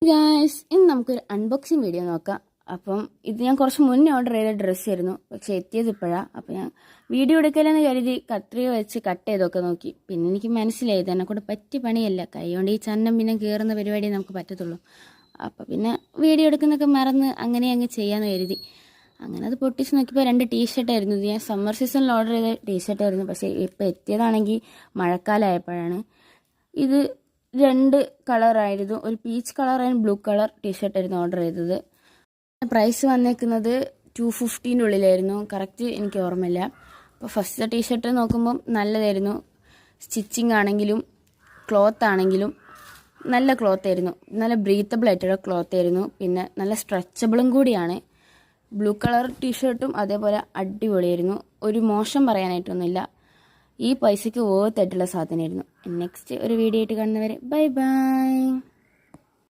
Guys, ഇന്ന് നമുക്കൊരു unboxing video നോക്കാം. അപ്പം ഇത് ഞാൻ കുറച്ച് മുന്നേ ഓർഡർ ചെയ്ത ഡ്രസ്സായിരുന്നു, പക്ഷെ എത്തിയത് ഇപ്പോഴാണ്. അപ്പം ഞാൻ വീഡിയോ എടുക്കലെന്ന് കരുതി കത്രിക വെച്ച് കട്ട് ചെയ്തൊക്കെ നോക്കി. പിന്നെ എനിക്ക് മനസ്സിലായി എന്നെ കൂടെ പറ്റിയ പണിയല്ല, കൈ കൊണ്ട് ഈ ചന്നം പിന്നെ കയറുന്ന പരിപാടി നമുക്ക് പറ്റത്തുള്ളൂ. അപ്പം പിന്നെ വീഡിയോ എടുക്കുന്നൊക്കെ മറന്ന് അങ്ങനെ അങ്ങ് ചെയ്യാമെന്ന് കരുതി. അങ്ങനെ അത് പൊട്ടിച്ച് നോക്കിയപ്പോൾ 2 ടീഷർട്ടായിരുന്നു. ഇത് ഞാൻ സമ്മർ സീസണിൽ ഓർഡർ ചെയ്ത ടീഷർട്ടായിരുന്നു, പക്ഷേ ഇപ്പോൾ എത്തിയതാണെങ്കിൽ മഴക്കാലമായപ്പോഴാണ്. ഇത് 2 കളറായിരുന്നു, ഒരു peach colour and blue colour ടീഷർട്ടായിരുന്നു ഓർഡർ ചെയ്തത്. പ്രൈസ് വന്നേക്കുന്നത് 250 ഉള്ളിലായിരുന്നു, കറക്റ്റ് എനിക്ക് ഓർമ്മയില്ല. അപ്പോൾ ഫസ്റ്റ് ടീഷർട്ട് നോക്കുമ്പം നല്ലതായിരുന്നു, സ്റ്റിച്ചിങ് ആണെങ്കിലും ക്ലോത്ത് ആണെങ്കിലും നല്ല ക്ലോത്ത് ആയിരുന്നു, നല്ല ബ്രീത്തബിൾ ആയിട്ടുള്ള ക്ലോത്ത് ആയിരുന്നു, പിന്നെ നല്ല സ്ട്രെച്ചബിളും കൂടിയാണ്. ബ്ലൂ കളർ ടീഷർട്ടും അതേപോലെ അടിപൊളിയായിരുന്നു, ഒരു മോശം പറയാനായിട്ടൊന്നുമില്ല. ഈ പൈസയ്ക്ക് വർത്ത് ആയിട്ടുള്ള സാധനമായിരുന്നു. നെക്സ്റ്റ് ഒരു വീഡിയോ ആയിട്ട് കാണുന്നവരെ ബൈ ബൈ.